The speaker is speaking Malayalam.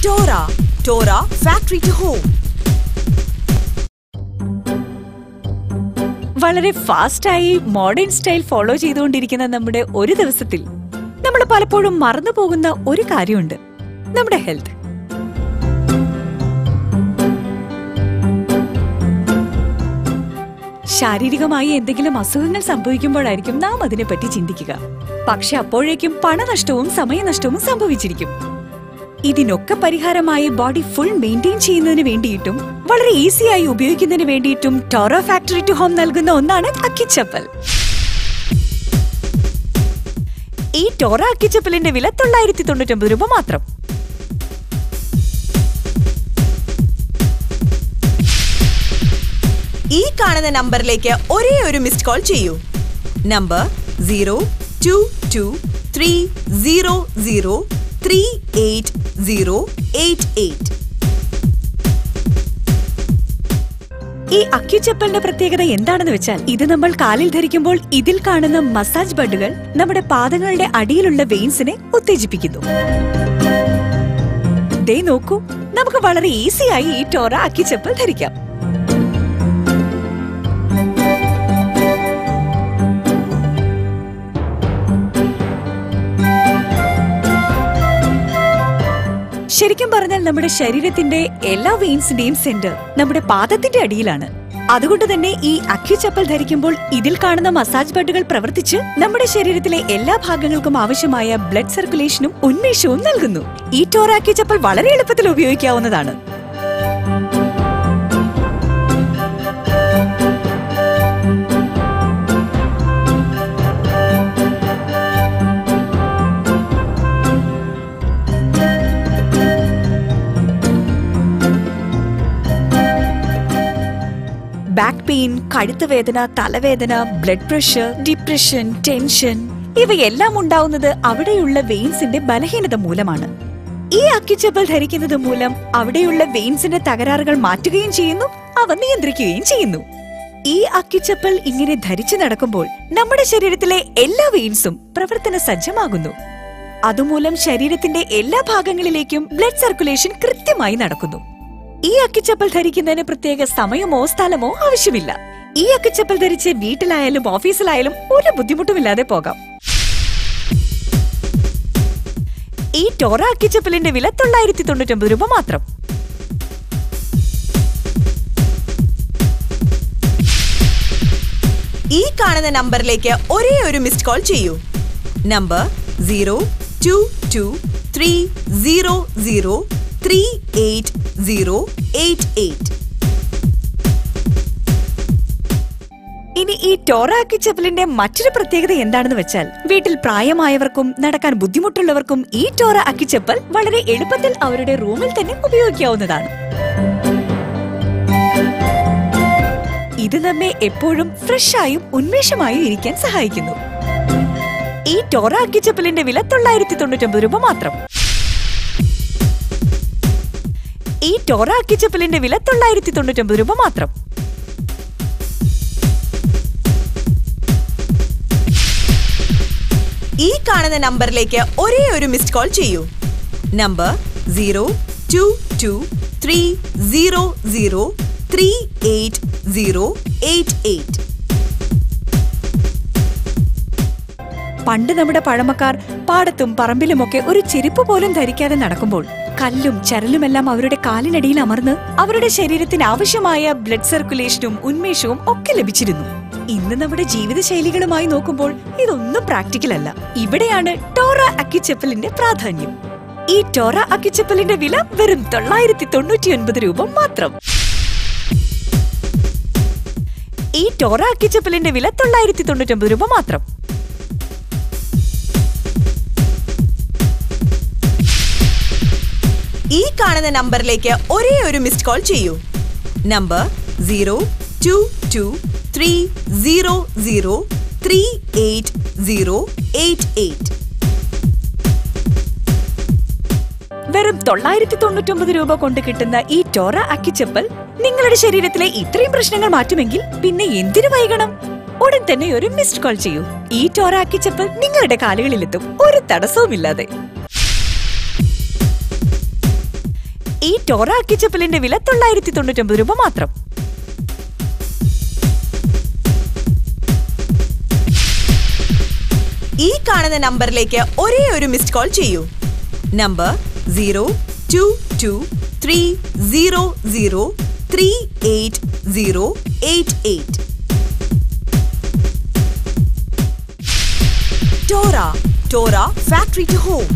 Tora Factory to Home. വളരെ ഫാസ്റ്റായി മോഡേൺ സ്റ്റൈൽ ഫോളോ ചെയ്തുകൊണ്ടിരിക്കുന്ന നമ്മുടെ ഒരു ദിവസത്തിൽ നമ്മൾ പലപ്പോഴും മറന്നു പോകുന്ന ഒരു കാര്യമുണ്ട്, നമ്മുടെ ഹെൽത്ത്. ശാരീരികമായി എന്തെങ്കിലും അസുഖങ്ങൾ സംഭവിക്കുമ്പോഴായിരിക്കും നാം അതിനെപ്പറ്റി ചിന്തിക്കുക. പക്ഷെ അപ്പോഴേക്കും പണനഷ്ടവും സമയനഷ്ടവും സംഭവിച്ചിരിക്കും. ഇതിനൊക്കെ പരിഹാരമായി ബോഡി ഫുൾ മെയിൻറ്റെയിൻ ചെയ്യുന്നതിന് വേണ്ടിയിട്ടും വളരെ ഈസിയായി ഉപയോഗിക്കുന്നതിന് വേണ്ടിയിട്ടും ടോറ ഫാക്ടറി ടു ഹോം നൽകുന്ന ഒന്നാണ് അക്കിച്ചപ്പൽ. ഈ ടോറ അക്കിച്ചപ്പലിന്റെ വില 999 രൂപ മാത്രം. ഈ കാണുന്ന നമ്പറിലേക്ക് ഒരേ ഒരു മിസ്ഡ് കോൾ ചെയ്യൂ. നമ്പർ 0223003888. ഈ അക്യുചപ്പലിന്റെ പ്രത്യേകത എന്താണെന്ന് വെച്ചാൽ, ഇത് നമ്മൾ കാലിൽ ധരിക്കുമ്പോൾ ഇതിൽ കാണുന്ന മസാജ് ബഡുകൾ നമ്മുടെ പാദങ്ങളുടെ അടിയിലുള്ള വെയിൻസിനെ ഉത്തേജിപ്പിക്കുന്നു. ദേ നോക്കൂ, നമുക്ക് വളരെ ഈസിയായി ഈ ടോറ അക്യുചപ്പൽ ധരിക്കാം. ശരിക്കും പറഞ്ഞാൽ നമ്മുടെ ശരീരത്തിന്റെ എല്ലാ വെയിൻസിന്റെയും സെന്റർ നമ്മുടെ പാദത്തിന്റെ അടിയിലാണ്. അതുകൊണ്ട് തന്നെ ഈ അക്യുചപ്പൽ ധരിക്കുമ്പോൾ ഇതിൽ കാണുന്ന മസാജ് ബഡുകൾ പ്രവർത്തിച്ച് നമ്മുടെ ശരീരത്തിലെ എല്ലാ ഭാഗങ്ങൾക്കും ആവശ്യമായ ബ്ലഡ് സർക്കുലേഷനും ഉന്മേഷവും നൽകുന്നു. ഈ ടോറ അക്യുചപ്പൽ വളരെ എളുപ്പത്തിൽ ഉപയോഗിക്കാവുന്നതാണ്. ബാക്ക് പെയിൻ, കഴുത്ത് വേദന, തലവേദന, ബ്ലഡ് പ്രഷർ, ഡിപ്രഷൻ, ടെൻഷൻ ഇവയെല്ലാം ഉണ്ടാവുന്നത് അവിടെയുള്ള വെയിൻസിന്റെ ബലഹീനത മൂലമാണ്. ഈ അക്യുചപ്പൽ ധരിക്കുന്നത് മൂലം അവിടെയുള്ള വെയിൻസിന്റെ തകരാറുകൾ മാറ്റുകയും ചെയ്യുന്നു, അവ നിയന്ത്രിക്കുകയും ചെയ്യുന്നു. ഈ അക്യുചപ്പൽ ഇങ്ങനെ ധരിച്ചു നടക്കുമ്പോൾ നമ്മുടെ ശരീരത്തിലെ എല്ലാ വെയിൻസും പ്രവർത്തന സജ്ജമാകുന്നു. അതുമൂലം ശരീരത്തിന്റെ എല്ലാ ഭാഗങ്ങളിലേക്കും ബ്ലഡ് സർക്കുലേഷൻ കൃത്യമായി നടക്കുന്നു. ഈ അക്യുചപ്പൽ ധരിക്കുന്നതിന് പ്രത്യേക സമയമോ സ്ഥലമോ ആവശ്യമില്ല. ഈ അക്യുചപ്പൽ ധരിച്ച് വീട്ടിലായാലും ഓഫീസിലായാലും ഒരു ബുദ്ധിമുട്ടുമില്ലാതെ പോകാം. ഈ ടോറ അക്യുചപ്പലിന്റെ വില 999 രൂപ മാത്രം. ഈ കാണുന്ന നമ്പറിലേക്ക് ഒരേ ഒരു മിസ്ഡ് കോൾ ചെയ്യൂ. നമ്പർ 0223003888. ഇനി ഈ ടോറ അക്യുചപ്പലിന്റെ മറ്റൊരു പ്രത്യേകത എന്താണെന്ന് വെച്ചാൽ, വീട്ടിൽ പ്രായമായവർക്കും നടക്കാൻ ബുദ്ധിമുട്ടുള്ളവർക്കും ഈ ടോറ അക്യുചപ്പൽ വളരെ എളുപ്പത്തിൽ അവരുടെ റൂമിൽ തന്നെ ഉപയോഗിക്കാവുന്നതാണ്. ഇത് നമ്മെ എപ്പോഴും ഫ്രഷായും ഉന്മേഷമായും ഇരിക്കാൻ സഹായിക്കുന്നു. ഈ ടോറ അക്യുചപ്പലിന്റെ വില 999 രൂപ മാത്രം. ഈ ടോറ അക്യുചപ്പലിന്റെ വില 999 രൂപ മാത്രം. ഈ കാണുന്ന നമ്പറിലേക്ക് ഒരേ ഒരു മിസ്ഡ് കോൾ ചെയ്യൂ. നമ്പർ 0223003888. പണ്ട് നമ്മുടെ പഴമക്കാർ പാടത്തും പറമ്പിലുമൊക്കെ ഒരു ചെരുപ്പ് പോലും ധരിക്കാതെ നടക്കുമ്പോൾ കല്ലും ചരലുമെല്ലാം അവരുടെ കാലിനടിയിൽ അമർന്ന് അവരുടെ ശരീരത്തിന് ആവശ്യമായ ബ്ലഡ് സർക്കുലേഷനും ഉന്മേഷവും ഒക്കെ ലഭിച്ചിരുന്നു. ഇന്ന് നമ്മുടെ ജീവിതശൈലികളുമായി നോക്കുമ്പോൾ ഇതൊന്നും പ്രാക്ടിക്കൽ അല്ല. ഇവിടെയാണ് ടോറ അക്യുചപ്പലിന്റെ പ്രാധാന്യം. ഈ ടോറ അക്യുചപ്പലിന്റെ വില വെറും 999 രൂപ മാത്രം. ഈ ടോറ അക്യുചപ്പലിന്റെ വില 999 രൂപ മാത്രം. ഈ കാണുന്ന നമ്പറിലേക്ക് ഒരേ ഒരു മിസ്ഡ് കോൾ ചെയ്യൂ. നമ്പർ 0223003888. വെറും 999 രൂപ കൊണ്ട് കിട്ടുന്ന ഈ ടോറ അക്യുചപ്പൽ നിങ്ങളുടെ ശരീരത്തിലെ ഇത്രയും പ്രശ്നങ്ങൾ മാറ്റുമെങ്കിൽ പിന്നെ എന്തിനു വൈകണം? ഉടൻ തന്നെ ഒരു മിസ്ഡ് കോൾ ചെയ്യൂ. ഈ ടോറ അക്യുചപ്പൽ നിങ്ങളുടെ കാലുകളിലെത്തും, ഒരു തടസ്സവുമില്ലാതെ. ഈ ടോറ അക്കിച്ചപ്പലിന്റെ വില 999 രൂപ മാത്രം. ഈ കാണുന്ന നമ്പറിലേക്ക് ഒരേ ഒരു മിസ്ഡ് കോൾ ചെയ്യൂ. നമ്പർ 0223003888. ടോറ ഫാക്ടറി ടു ഹോം.